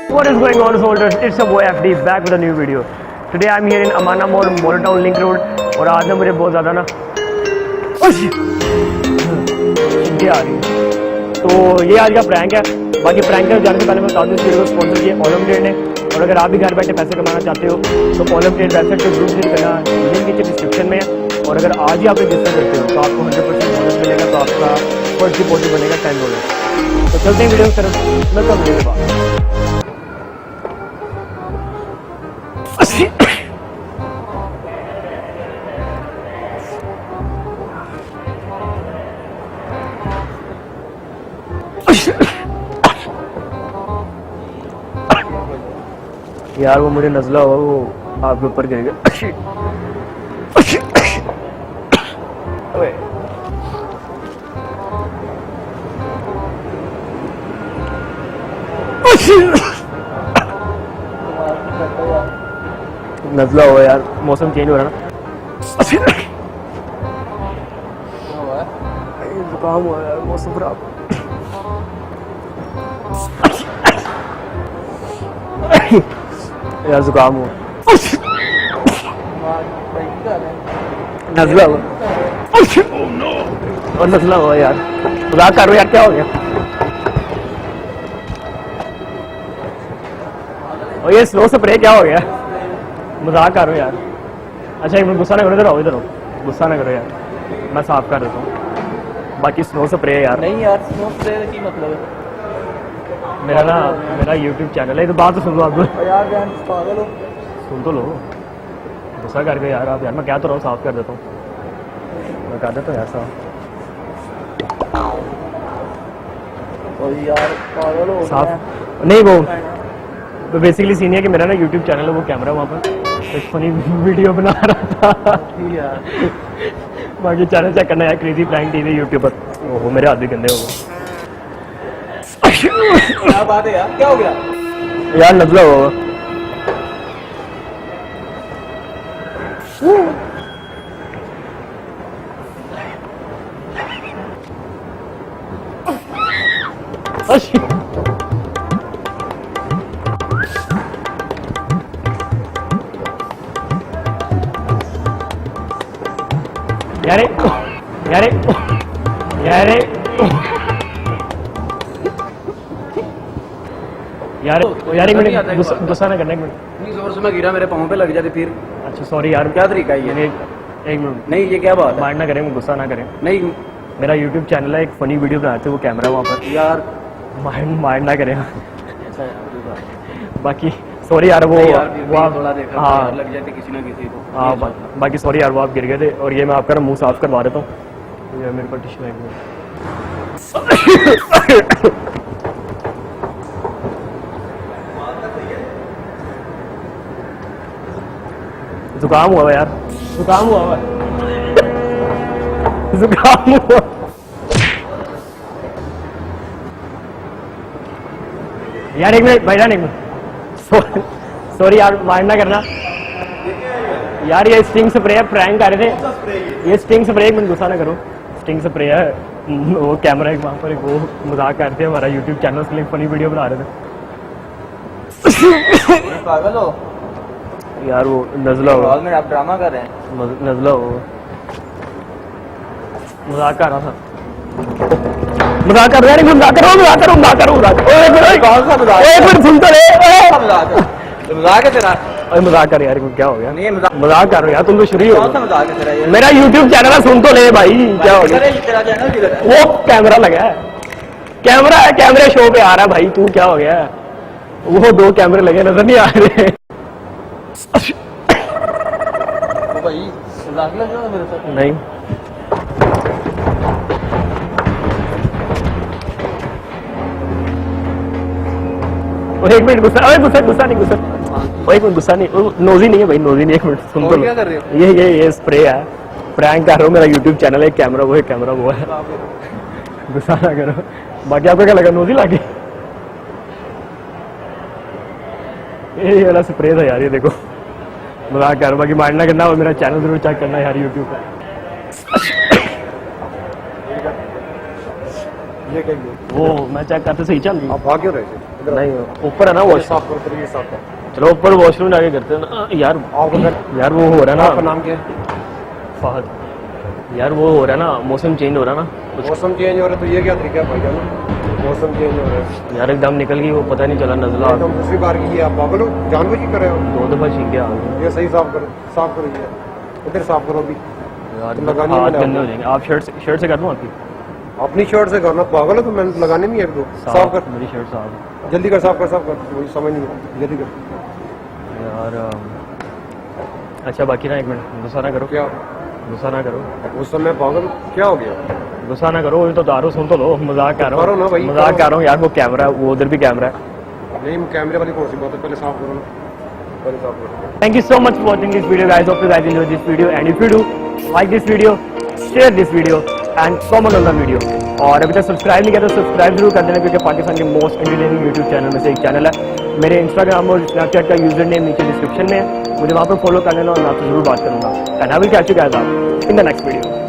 What is going on, soldiers? It's your boy FD back with a new video. Today I'm here in Amana Mall, Molltown Link Road. और आज ना मुझे बहुत ज़्यादा ना ये आ रही है, तो ये आज का प्रैंक है। बाकी प्रैंक कर जाने से पहले मैं बता दूँ इस वीडियो को स्पॉन्सर किया ओलम ट्रेड ने। और अगर आप भी घर बैठे पैसे कमाना चाहते हो तो ओलम ट्रेड वेबसाइट पर ग्रुप विजिट करना, लिंक नीचे डिस्क्रिप्शन में है। और अगर आज ही आप रजिस्टर करते हो तो आपको 100% बोनस मिलेगा, तो आपका फर्स्ट डिपॉजिट बनेगा $10। तो चलते हैं वीडियो की तरफ, मिलता हूं वीडियो के बाद। यार वो मुझे नजला हुआ, वो आपके ऊपर गिर गया। नजला हुआ यार, मौसम चेंज हो रहा है ना। जुकाम हुआ यार, मौसम खराब। यार जुकाम हुआ, नजला हुआ और नजला हुआ यार। मजाक कर रहे हो यार, क्या हो गया? और ये स्लो स्प्रे क्या हो गया? मजाक कर रहे हो यार। अच्छा एक मिनट, गुस्सा ना करो, इधर आओ, इधर आओ, गुस्सा ना करो यार, मैं साफ कर देता हूँ। बाकी स्नो स्प्रे यार नहीं यार, स्नो स्प्रे का की मतलब है? मेरा YouTube चैनल है, तो बात तो सुन लो आप। यार बहन पागल हो, सुन तो लो, गुस्सा करके यार आप। यार मैं क्या तो रहा हूँ, साफ कर देता हूँ, मैं कर देता हूँ यार साफ। और यार पागल हो साफ नहीं, वो बेसिकली सीन है कि मेरा ना YouTube चैनल है, वो कैमरा वहाँ पर एक फनी वीडियो बना रहा था यार। बाकी चैनल चेक करना यार, क्रेजी प्रैंक टीवी यूट्यूब पर। ओहो मेरे हाथ भी गंदे हो गए। क्या बात है यार, क्या हो गया? यार नजला होगा। यार यार यार यार यार एक मिनट, गुस्सा ना करना, एक मिनट। इतनी जोर से मैं गिरा, मेरे पाँव पे लग जाते फिर। अच्छा सॉरी यार, क्या तरीका है ये? एक मिनट, नहीं ये क्या बात है? माइंड ना करें, गुस्सा ना करें। नहीं मेरा YouTube चैनल है, एक फनी वीडियो बनाते वो कैमरा वहाँ पर। यार माइंड ना करें। ऐसा यार, बाकी सॉरी यार, वो आप थोड़ा देखा हाँ लग जाते किसी ना किसी को। हाँ, बाकी सॉरी यार, वो आप गिर गए थे। और ये मैं आपका मुंह साफ करवा देता हूँ। ये मेरे पास टिश्यू है। जुकाम हुआ यार, जुकाम हुआ जुकाम हुआ। यार एक मिनट भाईजान, एक मिनट, सॉरी यार, माइंड ना करना यार। ये स्टिंग स्प्रे है, प्रैंक कर रहे थे। ये स्टिंग स्प्रे, एक मिनट गुस्सा ना करो, स्टिंग स्प्रे है। वो कैमरा है वहाँ पर, वो मजाक करते हैं हमारा YouTube चैनल, उसके लिए फनी वीडियो बना रहे थे। पागल हो यार वो नजला हो, में आप ड्रामा कर रहे हैं। नजला हो, मजाक कर रहा था, मजाक कर रहा है। मजाक करो, मजाक करो, मजाक करो, मजाक करो। एक मिनट सुन तो ले, मजाक है तेरा? अरे मजाक कर यार, क्या हो गया? नहीं मजाक कर रहे हो यार, तुम तो शुरू ही हो। मजाक है तेरा ये? मेरा YouTube चैनल है, सुन तो ले भाई, क्या हो गया? तेरा चैनल किधर है? वो कैमरा लगा है, कैमरा है, कैमरे शो पे आ रहा है भाई, तू क्या हो गया? वो 2 कैमरे लगे, नजर नहीं आ रहे। भाई मजाक लग रहा है मेरे साथ? नहीं एक मिनट, गुस्सा नहीं, गुस्सा एक मिनट, गुस्सा नहीं, नोजी नहीं है भाई, नोजी नहीं। एक मिनट सुन तो, क्या कर रहे हो? ये स्प्रे है, प्रैंक कर रहा हूँ। मेरा YouTube चैनल है, कैमरा वो है, कैमरा वो है। गुस्सा ना करो। बाकी आपको क्या लगा, नोजी लगे? ये वाला स्प्रे था यार, ये देखो, मजाक कर। बाकी माइंड ना करना, और मेरा चैनल जरूर चेक करना यार YouTube पे। ये क्या वो मैं चेक करते सही चल रही। आप भाग क्यों रहे थे? नहीं ऊपर है ना वॉश साफ करो फिर ये साफ करो। चलो ऊपर वॉशरूम जाके करते हैं ना यार। आप उधर यार वो हो रहा है आपका ना नाम क्या है? फहद। यार वो हो रहा है ना, मौसम चेंज हो रहा है ना कुछ। मौसम चेंज हो रहा है तो ये क्या तरीका है भाईजान? मौसम चेंज हो रहा है यार एकदम निकल गई वो, पता नहीं चला नजला। तो दूसरी बार की है, आप पागल हो? जानबूझ के कर रहे हो? 2 दफा छीन गया आगे। ये सही साफ करो ये इधर साफ करो अभी। यार लगानी हाथ मैंने गंदे हो आपको। जाएंगे। आप शर्ट से कर दूं आपकी? अपनी शर्ट से करना, पागल है तो मैंने लगाने नहीं है एक दो। साफ कर, मेरी शर्ट साफ। जल्दी कर, साफ कर, मुझे समझ नहीं है, जल्दी कर। यार अच्छा बाकी ना 1 मिनट, गुस्सा ना करो, क्या गुस्सा ना करो, उस समय पागल क्या हो गया? गुस्सा ना करो। तो दारू सुन तो लो, मजाक कर रहा करो ना भाई, हूँ, मजाक करो। कर रहा हूँ यार। वो कैमरा है, वो उधर भी कैमरा है। नहीं कैमरे वाली कौन सी बात है, पहले साफ करो ना, पहले साफ करो। Thank you so much for watching this video guys. Hope you guys enjoyed this video, and if you do like this video, share this video and comment on the video. और अभी तक सब्सक्राइब नहीं किया तो subscribe जरूर कर देना, क्योंकि पाकिस्तान के मोस्ट एंटरटेनिंग यूट्यूब चैनल में से एक चैनल है। मेरे इंस्टाग्राम और स्नैपचैट का यूजर नेम नीचे डिस्क्रिप्शन में है, मुझे वहाँ पर फॉलो कर लेना और मैं आपसे जरूर बात करूँगा। And I will catch you guys out in the next video.